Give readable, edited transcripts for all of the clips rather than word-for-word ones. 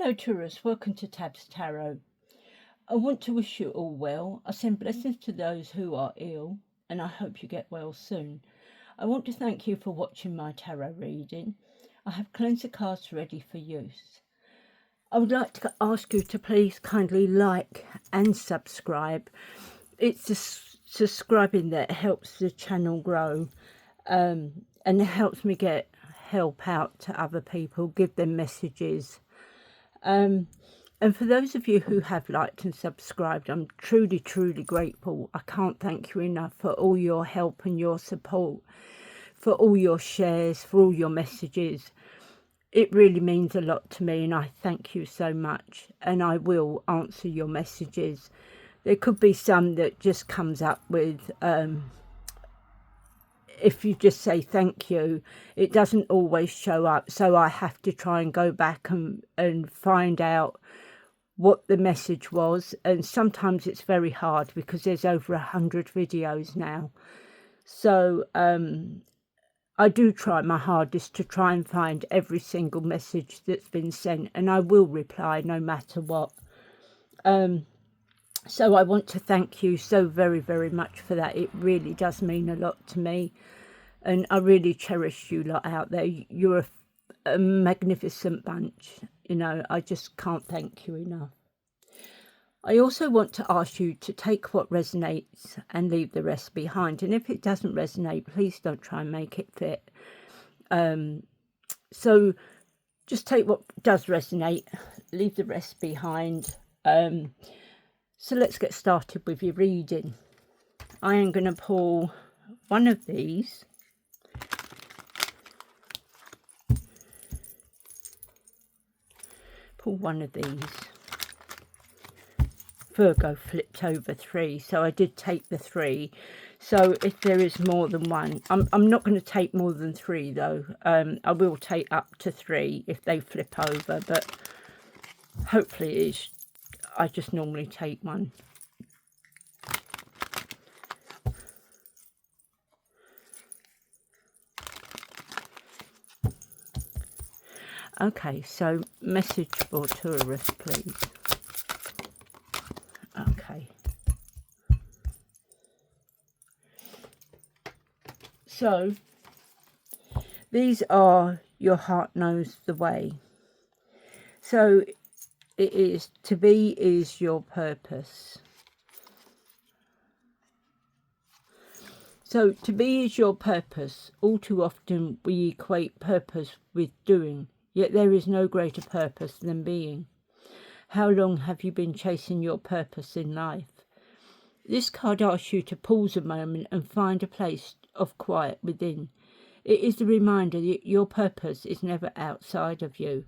Hello Taurus, welcome to Tab's Tarot. I want to wish you all well. I send blessings to those who are ill and I hope you get well soon. I want to thank you for watching my tarot reading. I have cleanser cards ready for use. I would like to ask you to please kindly like and subscribe. It's the subscribing that helps the channel grow and it helps me get help out to other people, give them messages. And for those of you who have liked and subscribed, I'm truly, truly grateful. I can't thank you enough for all your help and your support, for all your shares, for all your messages. It really means a lot to me and I thank you so much. And I will answer your messages. There could be some that just comes up with, if you just say thank you, it doesn't always show up. So I have to try and go back and find out what the message was. And sometimes it's very hard because there's over 100 videos now. So I do try my hardest to try and find every single message that's been sent. And I will reply no matter what. So I want to thank you so very, very much for that. It really does mean a lot to me. And I really cherish you lot out there. You're a magnificent bunch. You know, I just can't thank you enough. I also want to ask you to take what resonates and leave the rest behind. And if it doesn't resonate, please don't try and make it fit. So just take what does resonate, leave the rest behind. So let's get started with your reading. I am going to pull one of these. Pull one of these. Virgo flipped over 3, so I did take the 3. So if there is more than one, I'm not going to take more than 3 though. I will take up to 3 if they flip over, but hopefully I just normally take one. Okay, so message for Taurus, please. Okay. So, these are your heart knows the way. So, it is, to be is your purpose. So, to be is your purpose. All too often we equate purpose with doing. Yet there is no greater purpose than being. How long have you been chasing your purpose in life? This card asks you to pause a moment and find a place of quiet within. It is a reminder that your purpose is never outside of you.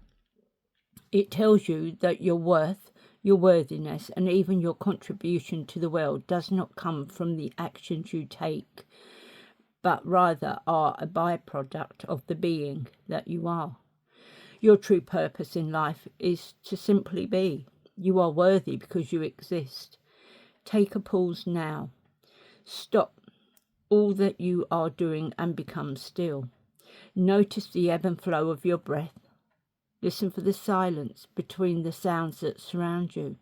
It tells you that your worth, your worthiness, and even your contribution to the world does not come from the actions you take, but rather are a byproduct of the being that you are. Your true purpose in life is to simply be. You are worthy because you exist. Take a pause now. Stop all that you are doing and become still. Notice the ebb and flow of your breath. Listen for the silence between the sounds that surround you.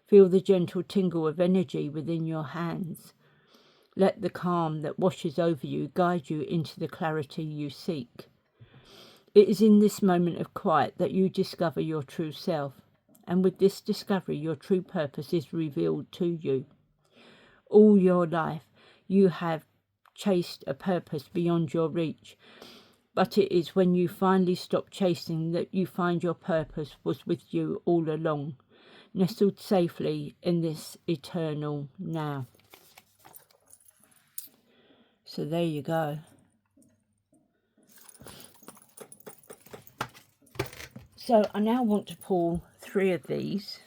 Feel the gentle tingle of energy within your hands. Let the calm that washes over you guide you into the clarity you seek. It is in this moment of quiet that you discover your true self, and with this discovery your true purpose is revealed to you. All your life you have chased a purpose beyond your reach, but it is when you finally stop chasing that you find your purpose was with you all along, nestled safely in this eternal now. So there you go. So I now want to pull 3 of these.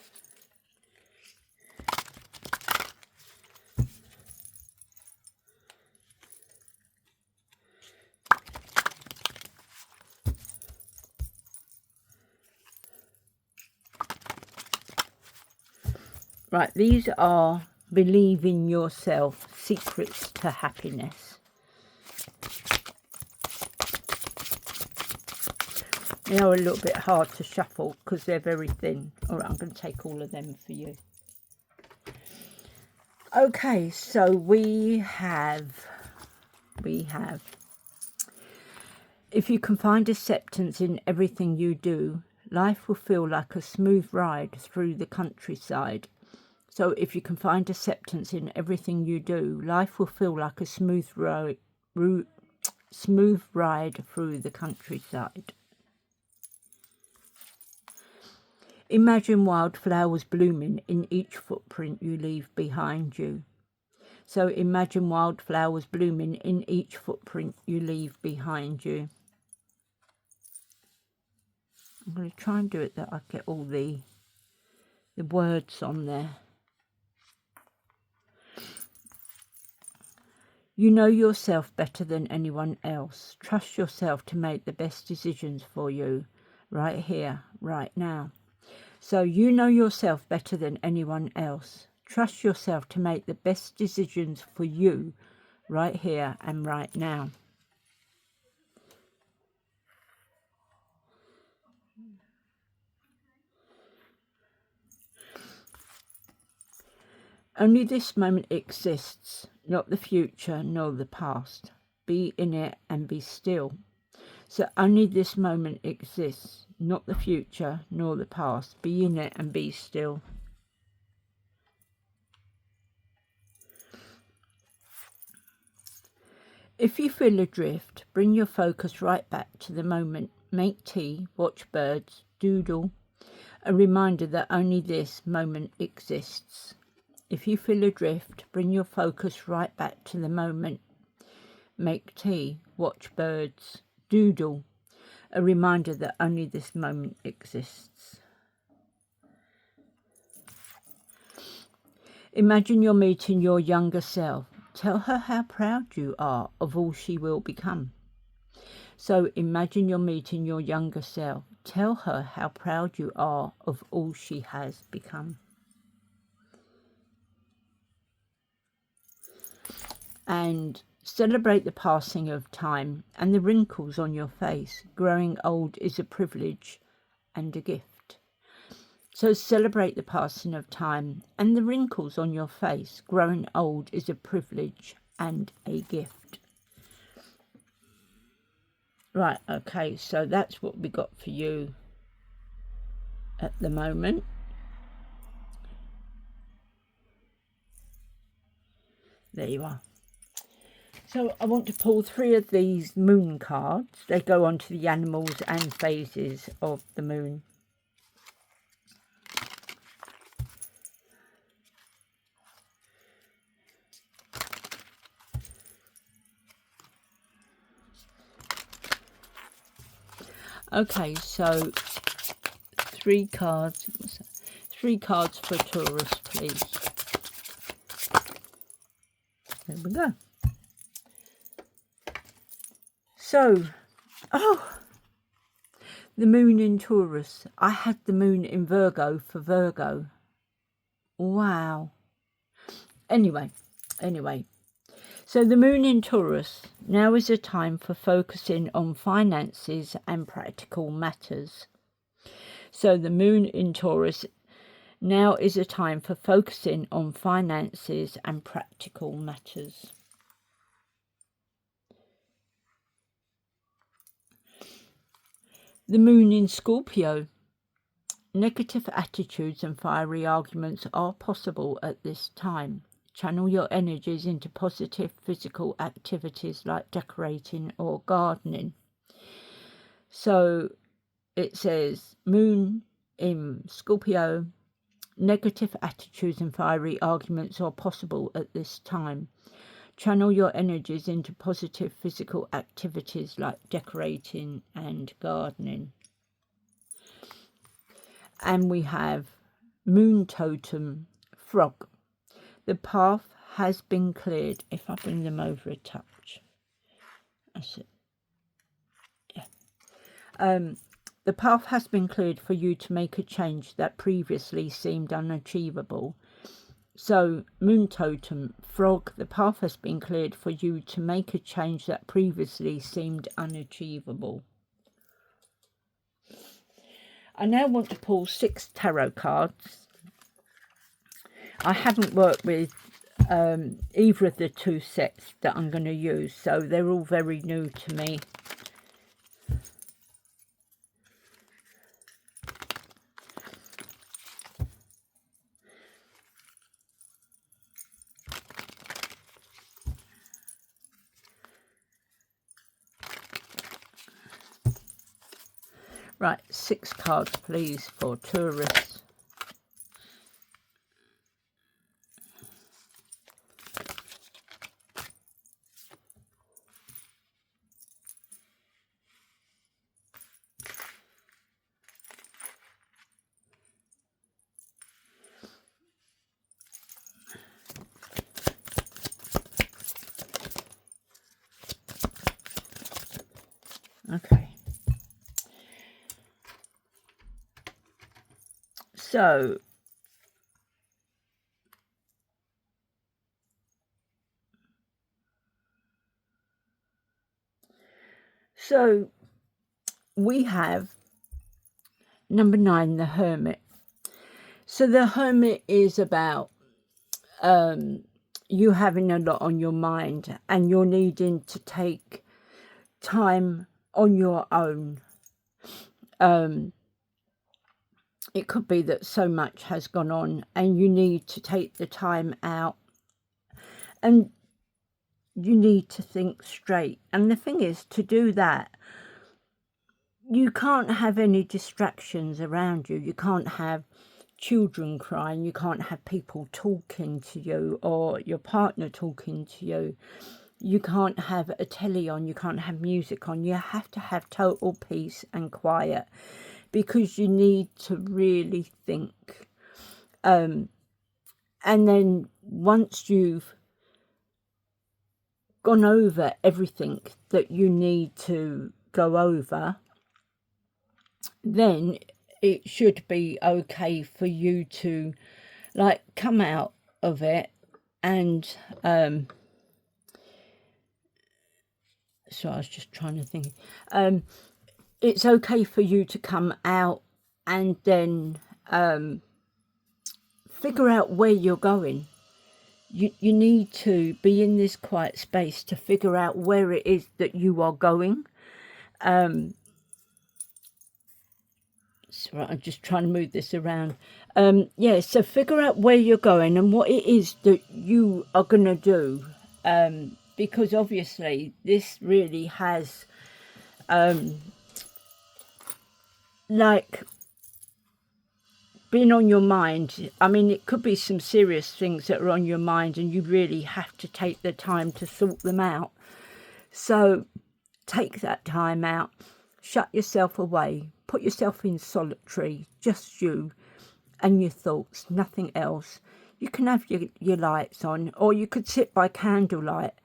Right, these are Believe in Yourself, Secrets to Happiness. They are a little bit hard to shuffle because they're very thin. All right, I'm going to take all of them for you. Okay, so we have, if you can find acceptance in everything you do, life will feel like a smooth ride through the countryside. So if you can find acceptance in everything you do, life will feel like a smooth ride through the countryside. Imagine wildflowers blooming in each footprint you leave behind you. So imagine wildflowers blooming in each footprint you leave behind you. I'm going to try and do it that I get all the words on there. You know yourself better than anyone else. Trust yourself to make the best decisions for you, right here, right now. So you know yourself better than anyone else. Trust yourself to make the best decisions for you, right here and right now. Only this moment exists, not the future nor the past. Be in it and be still. So only this moment exists, not the future nor the past. Be in it and be still. If you feel adrift, bring your focus right back to the moment. Make tea, watch birds, doodle. A reminder that only this moment exists. If you feel adrift, bring your focus right back to the moment. Make tea, watch birds, doodle. A reminder that only this moment exists. Imagine you're meeting your younger self. Tell her how proud you are of all she will become. So imagine you're meeting your younger self. Tell her how proud you are of all she has become. And celebrate the passing of time and the wrinkles on your face. Growing old is a privilege and a gift. So celebrate the passing of time and the wrinkles on your face. Growing old is a privilege and a gift. Right, okay, so that's what we got for you at the moment. There you are. So I want to pull 3 of these moon cards. They go on to the animals and phases of the moon. Okay, so 3 cards. 3 cards for Taurus, please. There we go. So, the moon in Taurus. I had the moon in Virgo for Virgo. Wow. Anyway. So the moon in Taurus. Now is a time for focusing on finances and practical matters. So the moon in Taurus. Now is a time for focusing on finances and practical matters. The moon in Scorpio. Negative attitudes and fiery arguments are possible at this time. Channel your energies into positive physical activities like decorating or gardening. So it says, moon in Scorpio. Negative attitudes and fiery arguments are possible at this time. Channel your energies into positive physical activities like decorating and gardening. And we have moon totem, frog. The path has been cleared. If I bring them over a touch. That's it. Yeah. The path has been cleared for you to make a change that previously seemed unachievable. So, moon totem, frog, the path has been cleared for you to make a change that previously seemed unachievable. I now want to pull 6 tarot cards. I haven't worked with either of the 2 sets that I'm going to use, so they're all very new to me. Right, 6 cards please for Taurus. Okay. So we have number 9, the Hermit. So the Hermit is about you having a lot on your mind, and you're needing to take time on your own. It could be that so much has gone on and you need to take the time out and you need to think straight. And the thing is, to do that, you can't have any distractions around you. You can't have children crying, you can't have people talking to you or your partner talking to you. You can't have a telly on, you can't have music on. You have to have total peace and quiet, because you need to really think. And then once you've gone over everything that you need to go over, then it should be okay for you to like come out of it. And so I was just trying to think, it's okay for you to come out and then figure out where you're going. You need to be in this quiet space to figure out where it is that you are going. So I'm just trying to move this around. Yeah, so figure out where you're going and what it is that you are going to do. Because obviously this really has like been on your mind. I mean, it could be some serious things that are on your mind and you really have to take the time to sort them out. So take that time out, shut yourself away, put yourself in solitary, just you and your thoughts, nothing else. You can have your lights on, or you could sit by candlelight.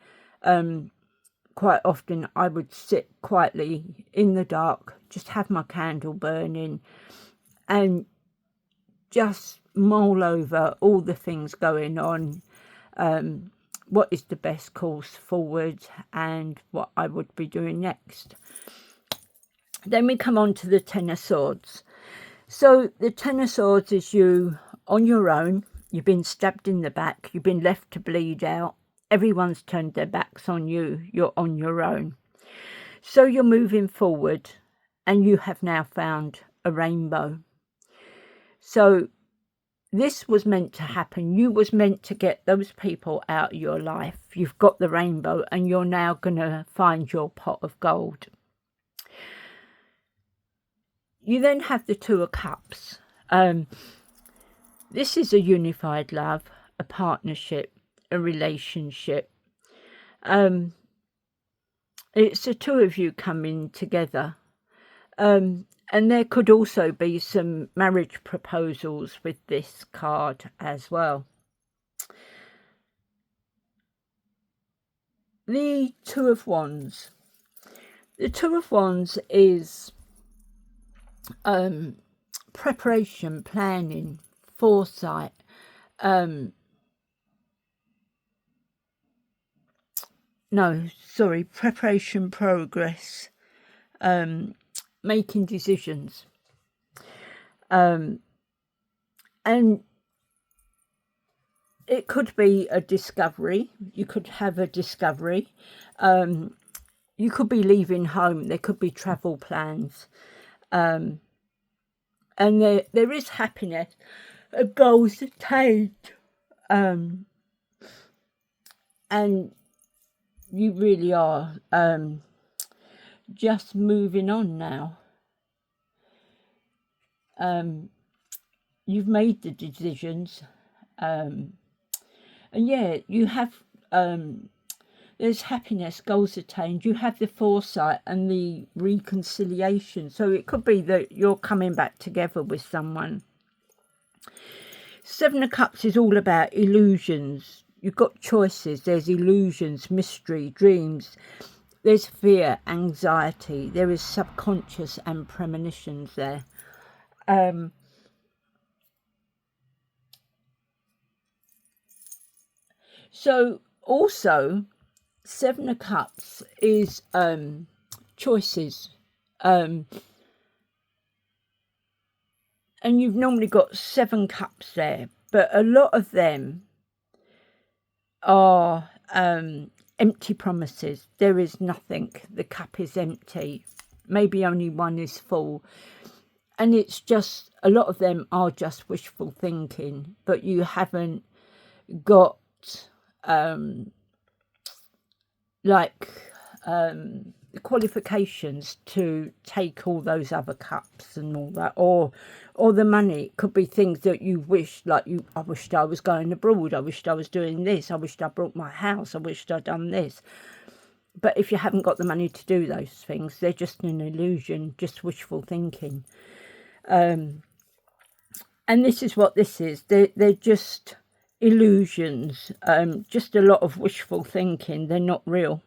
Quite often I would sit quietly in the dark, just have my candle burning and just mull over all the things going on, what is the best course forward and what I would be doing next. Then we come on to the Ten of Swords. So the Ten of Swords is you on your own. You've been stabbed in the back. You've been left to bleed out. Everyone's turned their backs on you. You're on your own. So you're moving forward and you have now found a rainbow. So this was meant to happen. You was meant to get those people out of your life. You've got the rainbow and you're now going to find your pot of gold. You then have the Two of Cups. This is a unified love, a partnership, a relationship. It's the two of you coming together. And there could also be some marriage proposals with this card as well. The Two of Wands. The Two of Wands is preparation, planning, foresight, preparation, progress, making decisions. And it could be a discovery. You could have a discovery. You could be leaving home. There could be travel plans. And there is happiness, goals attained. And you really are just moving on now. You've made the decisions. And yeah, you have, there's happiness, goals attained. You have the foresight and the reconciliation. So it could be that you're coming back together with someone. Seven of Cups is all about illusions. You've got choices. There's illusions, mystery, dreams. There's fear, anxiety. There is subconscious and premonitions there. So also, Seven of Cups is choices. And you've normally got 7 cups there, but a lot of them are empty promises. There is nothing. The cup is empty. Maybe only one is full. And it's just, a lot of them are just wishful thinking, but you haven't got the qualifications to take all those other cups and all that, or the money. It could be things that you wish, like I wished I was going abroad, I wished I was doing this, I wished I bought my house, I wished I'd done this. But if you haven't got the money to do those things, they're just an illusion, just wishful thinking. And this is what this is. They're just illusions, just a lot of wishful thinking. They're not real.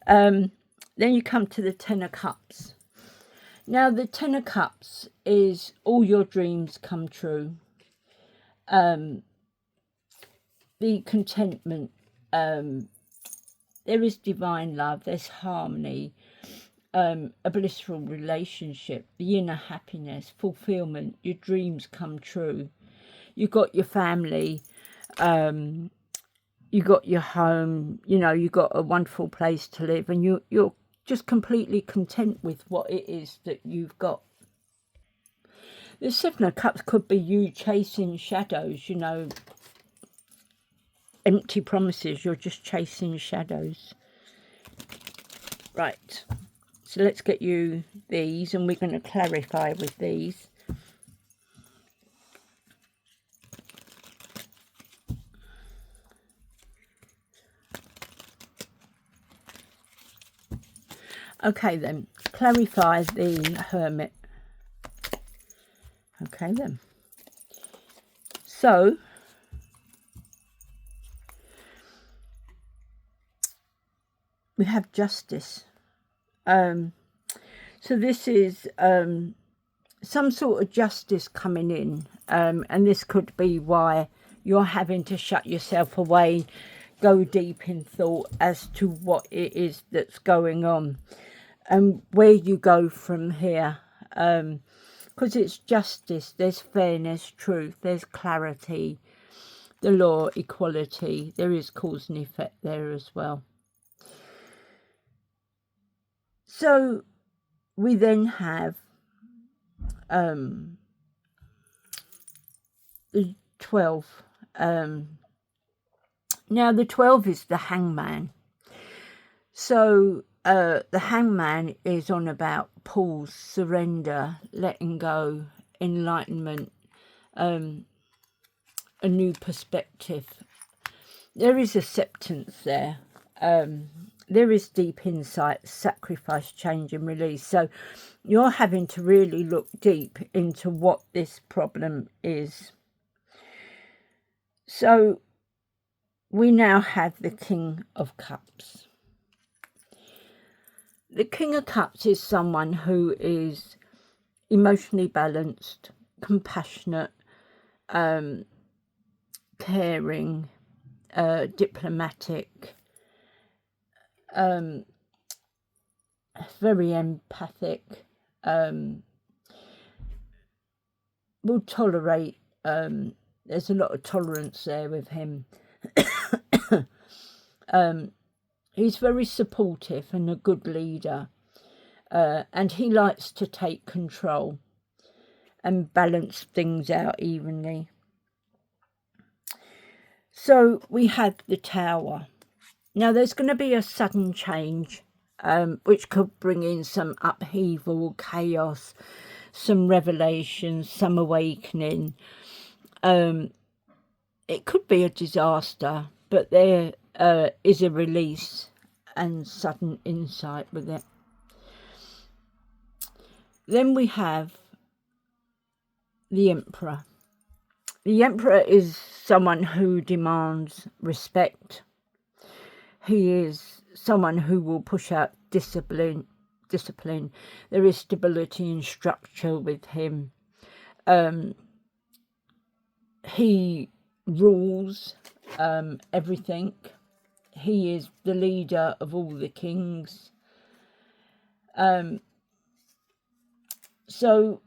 Then you come to the 10 of Cups. Now, the 10 of Cups is all your dreams come true. The contentment. There is divine love. There's harmony. A blissful relationship. The inner happiness. Fulfillment. Your dreams come true. You've got your family. You got your home. You know, you got a wonderful place to live. And you're just completely content with what it is that you've got. The 7 of Cups could be you chasing shadows, you know, empty promises. You're just chasing shadows. Right, so let's get you these, and we're going to clarify with these. Okay then, clarify the Hermit. Okay then. So, we have justice. So this is some sort of justice coming in. And this could be why you're having to shut yourself away, go deep in thought as to what it is that's going on. And where you go from here, because it's justice, there's fairness, truth, there's clarity, the law, equality, there is cause and effect there as well. So we then have the 12. Now the 12 is the Hangman. So the Hangman is on about pause, surrender, letting go, enlightenment, a new perspective. There is acceptance there. There is deep insight, sacrifice, change and release. So you're having to really look deep into what this problem is. So we now have the King of Cups. The King of Cups is someone who is emotionally balanced, compassionate, caring, diplomatic, very empathic, will tolerate, there's a lot of tolerance there with him. He's very supportive and a good leader, and he likes to take control and balance things out evenly. So we have the Tower. Now there's going to be a sudden change, which could bring in some upheaval, chaos, some revelations, some awakening. It could be a disaster, but there is a release and sudden insight with it. Then we have the Emperor. The Emperor is someone who demands respect. He is someone who will push out discipline. There is stability and structure with him. He rules everything. He is the leader of all the kings. So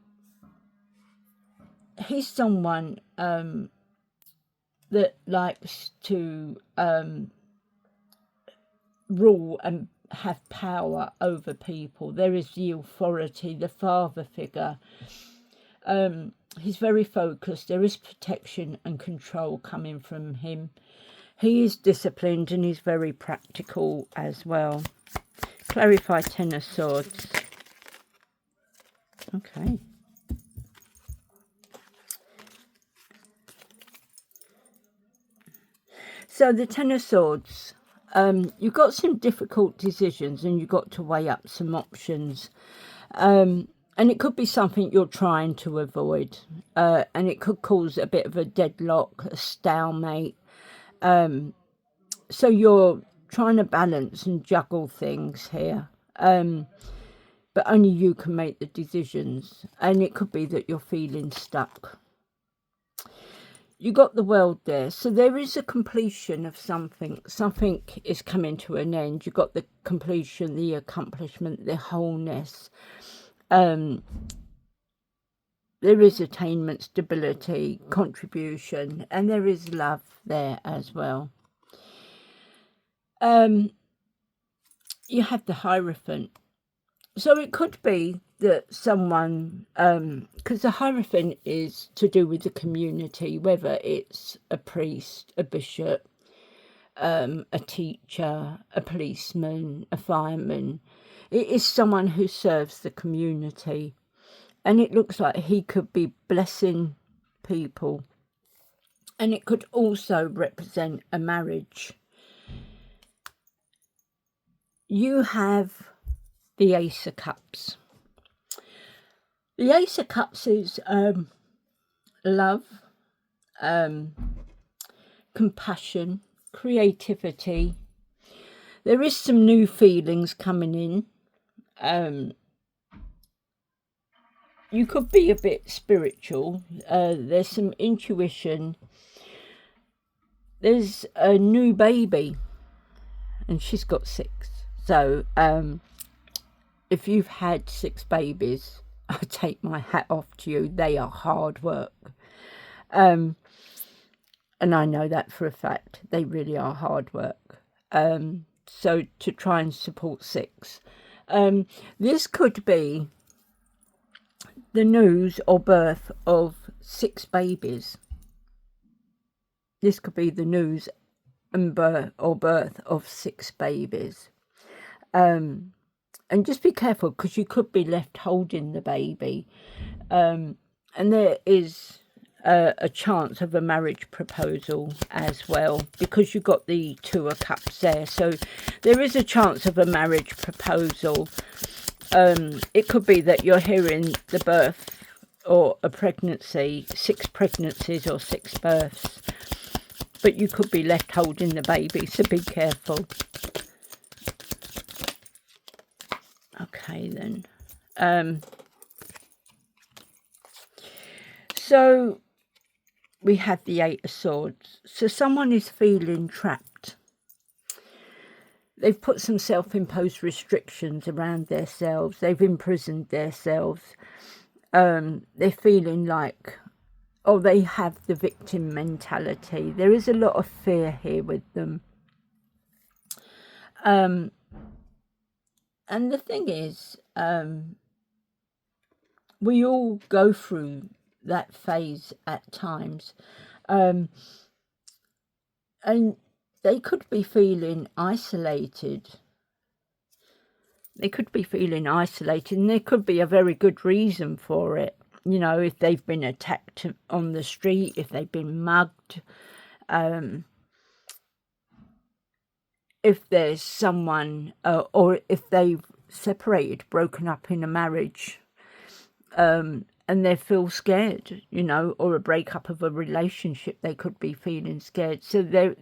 he's someone that likes to rule and have power over people. There is the authority, the father figure. He's very focused. There is protection and control coming from him. He is disciplined and he's very practical as well. Clarify Ten of Swords. Okay. So the Ten of Swords, you've got some difficult decisions and you've got to weigh up some options. And it could be something you're trying to avoid. And it could cause a bit of a deadlock, a stalemate. So you're trying to balance and juggle things here. But only you can make the decisions. And it could be that you're feeling stuck. You got the World there. So there is a completion of something. Something is coming to an end. You got the completion, the accomplishment, the wholeness. There is attainment, stability, contribution, and there is love there as well. You have the Hierophant. So it could be that someone, because the Hierophant is to do with the community, whether it's a priest, a bishop, a teacher, a policeman, a fireman. It is someone who serves the community. And it looks like he could be blessing people. And it could also represent a marriage. You have the Ace of Cups. The Ace of Cups is love, compassion, creativity. There is some new feelings coming in. You could be a bit spiritual. There's some intuition. There's a new baby. And she's got 6. So, if you've had 6 babies, I take my hat off to you. They are hard work. And I know that for a fact. They really are hard work. So, to try and support 6. This could be the news or birth of 6 babies. This could be the news and birth of 6 babies. And just be careful, because you could be left holding the baby. And there is a chance of a marriage proposal as well, because you've got the 2 of Cups there. So there is a chance of a marriage proposal. It could be that you're hearing the birth or a pregnancy, 6 pregnancies or 6 births. But you could be left holding the baby, so be careful. Okay, then. So we have the 8 of Swords. So someone is feeling trapped. They've put some self-imposed restrictions around themselves. They've imprisoned themselves. They're feeling like or they have the victim mentality. There is a lot of fear here with them. And the thing is, we all go through that phase at times. And they could be feeling isolated. They could be feeling isolated, and there could be a very good reason for it. You know, if they've been attacked on the street, if they've been mugged, if there's someone, or if they've separated, broken up in a marriage, and they feel scared, you know, or a breakup of a relationship, they could be feeling scared. So there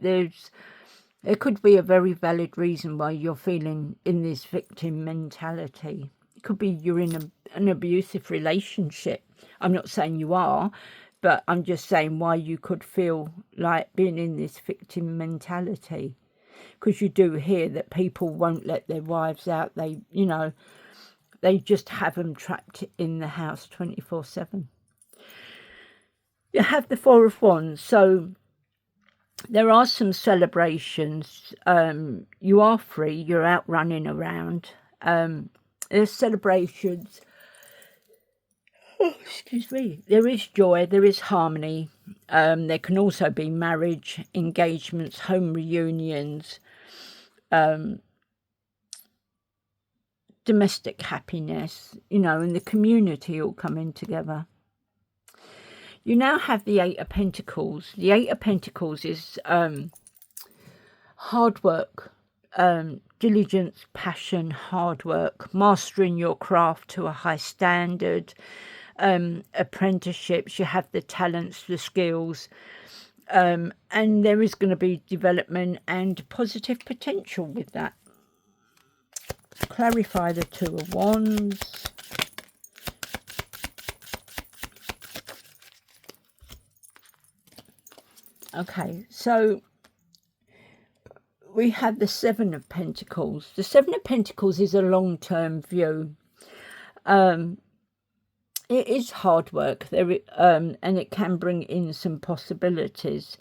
could be a very valid reason why you're feeling in this victim mentality. It could be you're in an abusive relationship. I'm not saying you are, but I'm just saying why you could feel like being in this victim mentality. Because you do hear that people won't let their wives out. They, you know, they just have them trapped in the house 24/7. You have the Four of Wands. So there are some celebrations. You are free. You're out running around. There's celebrations. Oh, excuse me. There is joy. There is harmony. There can also be marriage, engagements, home reunions, domestic happiness, you know, and the community all coming together. You now have the Eight of Pentacles. The Eight of Pentacles is hard work, diligence, passion, hard work, mastering your craft to a high standard, apprenticeships. You have the talents, the skills, and there is going to be development and positive potential with that. Clarify the Two of Wands. Okay, so we have the Seven of Pentacles. The Seven of Pentacles is a long-term view. It is hard work, and it can bring in some possibilities.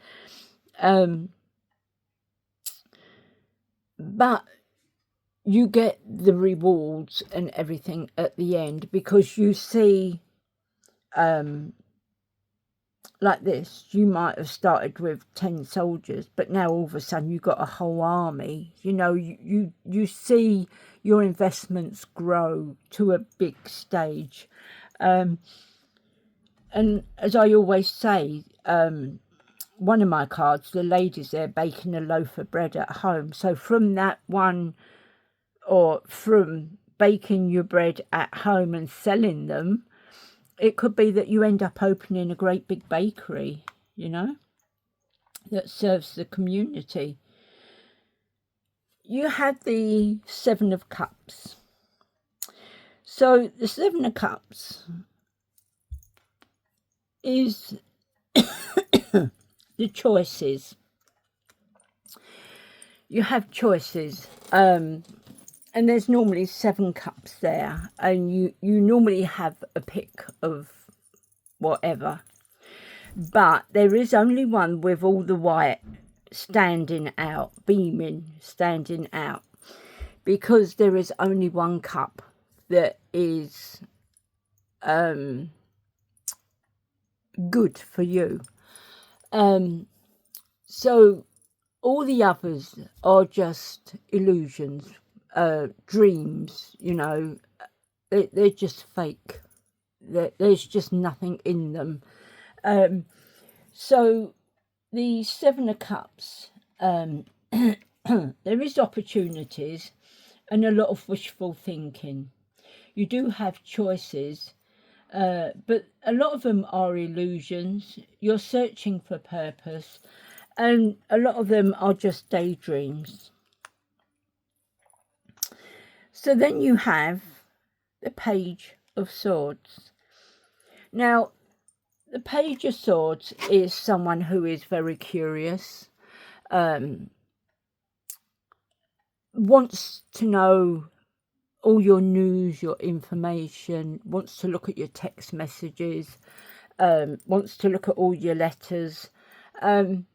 But you get the rewards and everything at the end, because you see, like this, you might have started with 10 soldiers, but now all of a sudden you've got a whole army. You know, you see your investments grow to a big stage. And as I always say, one of my cards, the lady's there baking a loaf of bread at home. So from that one, or from baking your bread at home and selling them, it could be that you end up opening a great big bakery, you know, that serves the community. You had the Seven of Cups. So the Seven of Cups is the choices. You have choices, and there's normally 7 cups there, and you normally have a pick of whatever, but there is only one with all the white standing out, beaming, standing out, because there is only one cup that is good for you. So all the others are just illusions, dreams, you know. They're just fake. There's just nothing in them. So the Seven of Cups, there is opportunities and a lot of wishful thinking. You do have choices, but a lot of them are illusions. You're searching for purpose, and a lot of them are just daydreams. So then you have the Page of Swords. Now, the Page of Swords is someone who is very curious, wants to know all your news, your information, wants to look at your text messages, wants to look at all your letters. And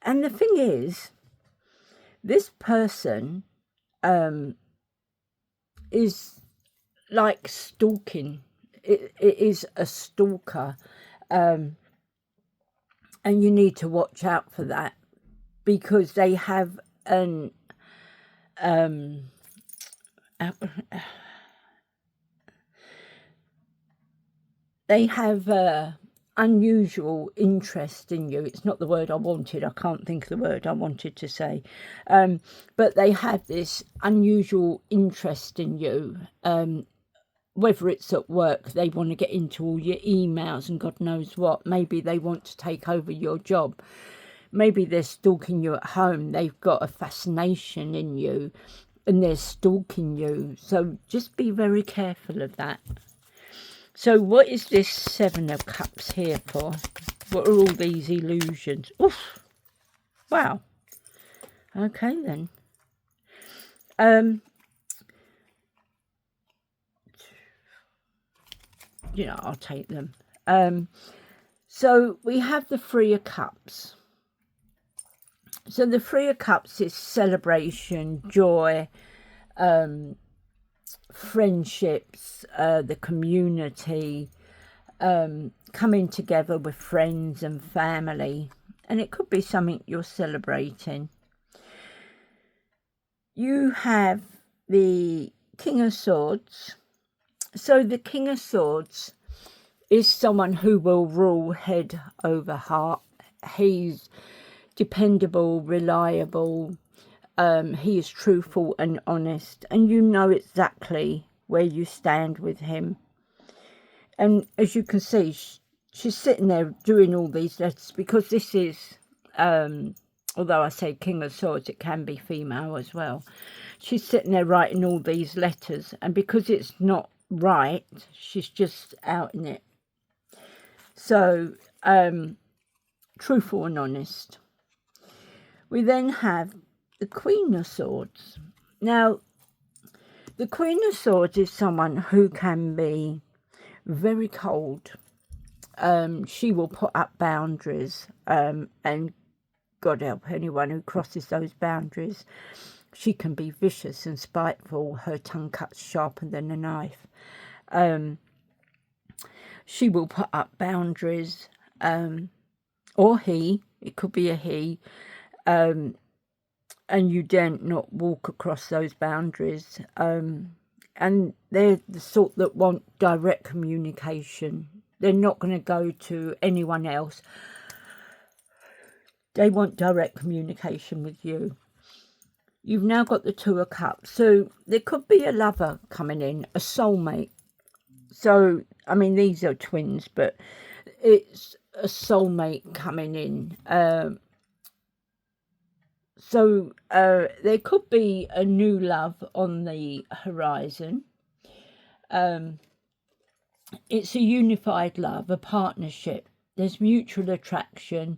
the thing is, this person is like stalking. It is a stalker. And you need to watch out for that, because they have an unusual interest in you. It's not the word I wanted. I can't think of the word I wanted to say. But they have this unusual interest in you. Whether it's at work, they want to get into all your emails and God knows what. Maybe they want to take over your job. Maybe they're stalking you at home. They've got a fascination in you and they're stalking you. So just be very careful of that. So what is this Seven of Cups here for? What are all these illusions? Oof. Wow. Okay then. You know, I'll take them. So we have the Three of Cups. So the Three of Cups is celebration, joy, friendships, the community, coming together with friends and family. And it could be something you're celebrating. You have the King of Swords. So the King of Swords is someone who will rule head over heart. He's dependable, reliable. He is truthful and honest. And you know exactly where you stand with him. And as you can see, she's sitting there doing all these letters, because this is, although I say King of Swords, it can be female as well. She's sitting there writing all these letters. And because it's not right, she's just out in it. So truthful and honest. We then have the Queen of Swords. Now the Queen of Swords is someone who can be very cold. She will put up boundaries, and God help anyone who crosses those boundaries. She can be vicious and spiteful. Her tongue cuts sharper than a knife. She will put up boundaries, or he, it could be a he, and you dare not walk across those boundaries. And they're the sort that want direct communication. They're not going to go to anyone else. They want direct communication with you. You've now got the Two of Cups. So there could be a lover coming in, a soulmate. So, I mean, these are twins, but it's a soulmate coming in. So there could be a new love on the horizon. It's a unified love, a partnership. There's mutual attraction.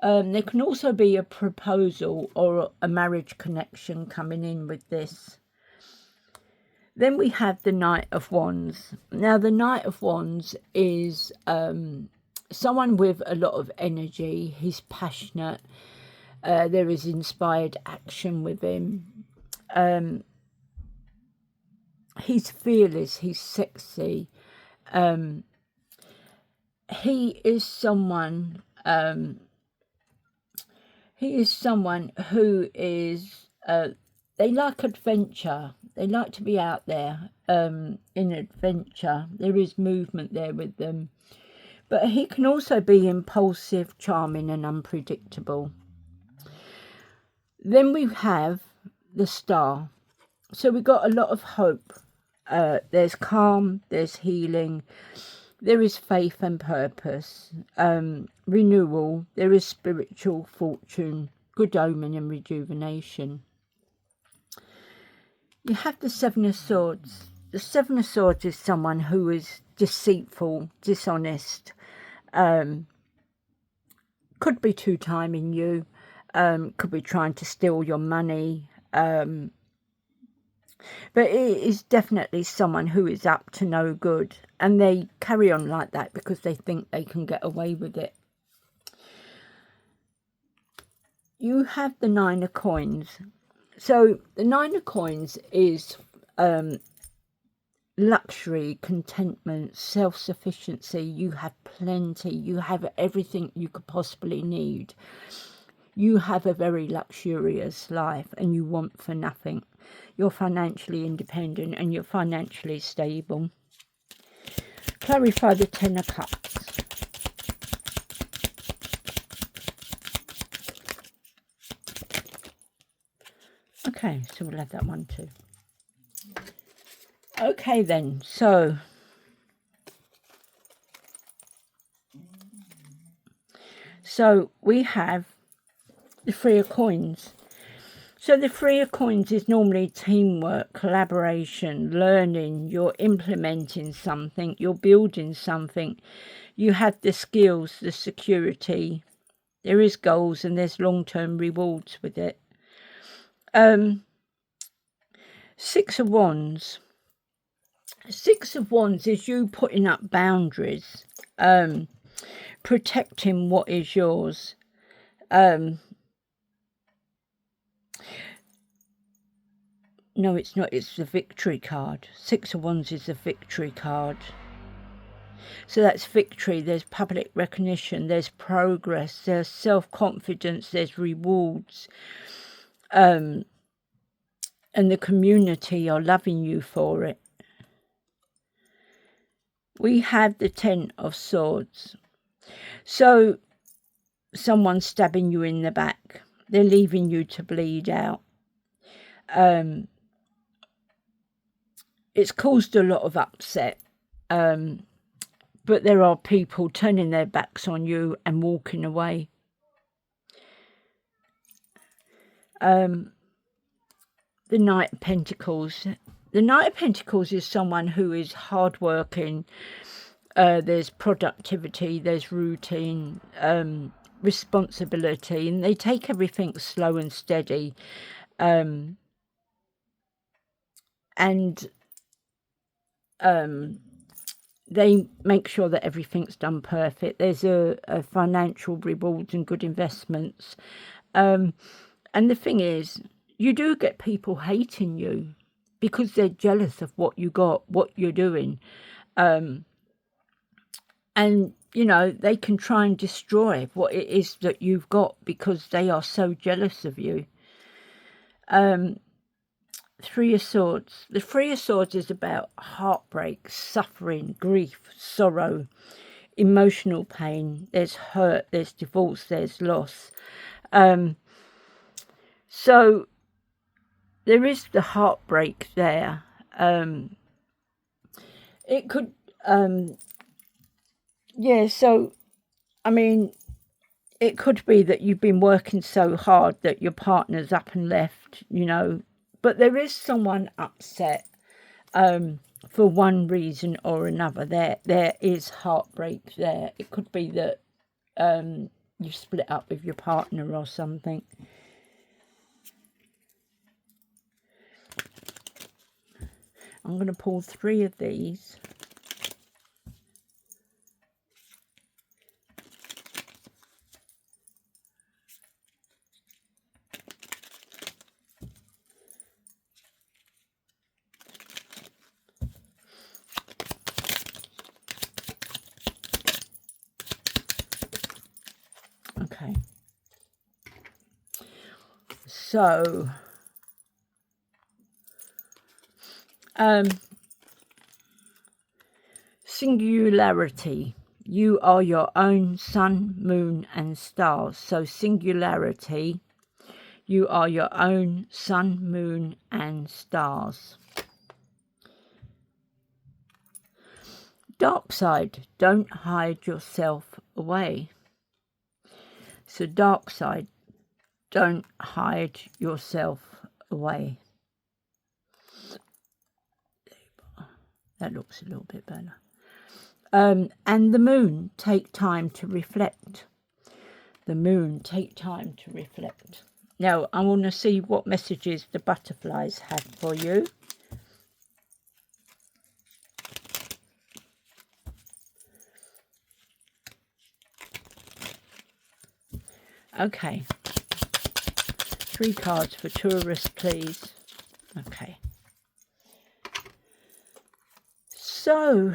There can also be a proposal or a marriage connection coming in with this. Then we have the Knight of Wands. Now the Knight of Wands is someone with a lot of energy. He's passionate. There is inspired action with him. He's fearless. He's sexy. He is someone who is, they like adventure. They like to be out there in adventure. There is movement there with them. But he can also be impulsive, charming and unpredictable. Then we have the Star. So we've got a lot of hope. There's calm, there's healing, there is faith and purpose, renewal, there is spiritual fortune, good omen and rejuvenation. You have the Seven of Swords. The Seven of Swords is someone who is deceitful, dishonest, could be two-timing you, could be trying to steal your money, But it is definitely someone who is up to no good, and they carry on like that because they think they can get away with it. You have the Nine of Coins. So the Nine of Coins is luxury, contentment, self-sufficiency. You have plenty. You have everything you could possibly need. You have a very luxurious life and you want for nothing. You're financially independent and you're financially stable. Clarify the Ten of Cups. Okay, so we'll have that one too. Okay then, so we have the Three of Coins. So the Three of Coins is normally teamwork, collaboration, learning. You're implementing something, you're building something. You have the skills, the security. There is goals and there's long-term rewards with it. Six of Wands. Six of Wands is you putting up boundaries, protecting what is yours. No, it's not. It's the Victory card. Six of Wands is the Victory card. So that's victory. There's public recognition. There's progress. There's self-confidence. There's rewards. And the community are loving you for it. We have the Ten of Swords. So someone's stabbing you in the back. They're leaving you to bleed out. It's caused a lot of upset. But there are people turning their backs on you and walking away. The Knight of Pentacles. The Knight of Pentacles is someone who is hardworking. There's productivity, there's routine, responsibility, and they take everything slow and steady. They make sure that everything's done perfect. There's a financial rewards and good investments. And the thing is, you do get people hating you because they're jealous of what you got, what you're doing. And, you know, they can try and destroy what it is that you've got because they are so jealous of you. Three of Swords. The Three of Swords is about heartbreak, suffering, grief, sorrow, emotional pain. There's hurt, there's divorce, there's loss. So there is the heartbreak there. It could, yeah, so, I mean, it could be that you've been working so hard that your partner's up and left, you know, but there is someone upset for one reason or another. There is heartbreak there. It could be that you split up with your partner or something. I'm going to pull 3 of these. Okay. So, singularity. You are your own sun, moon, and stars. So, singularity. You are your own sun, moon, and stars. Dark side. Don't hide yourself away. So, dark side. Don't hide yourself away. That looks a little bit better. And the moon, take time to reflect. The moon, take time to reflect. Now, I want to see what messages the butterflies have for you. Okay. 3 cards for Taurus, please. Okay. So,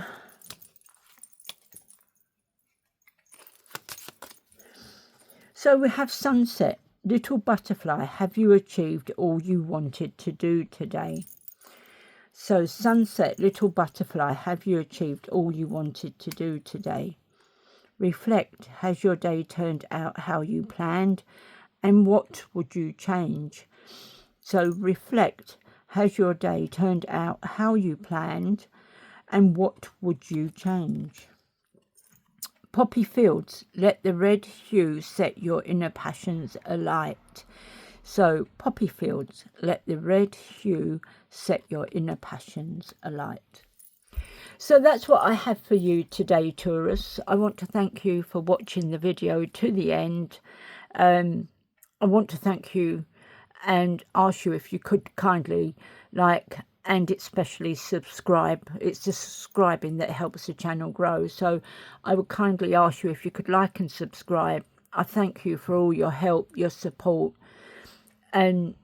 we have sunset. Little butterfly, have you achieved all you wanted to do today? So, sunset, little butterfly, have you achieved all you wanted to do today? Reflect, has your day turned out how you planned? And what would you change? So, reflect, has your day turned out how you planned? And what would you change? Poppy fields, let the red hue set your inner passions alight. So, poppy fields, let the red hue set your inner passions alight. So that's what I have for you today, Taurus. I want to thank you for watching the video to the end. I want to thank you and ask you if you could kindly like and especially subscribe. It's the subscribing that helps the channel grow. So I would kindly ask you if you could like and subscribe. I thank you for all your help, your support, and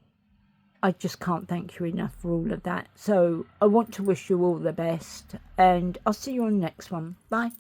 I just can't thank you enough for all of that. So I want to wish you all the best, and I'll see you on the next one. Bye.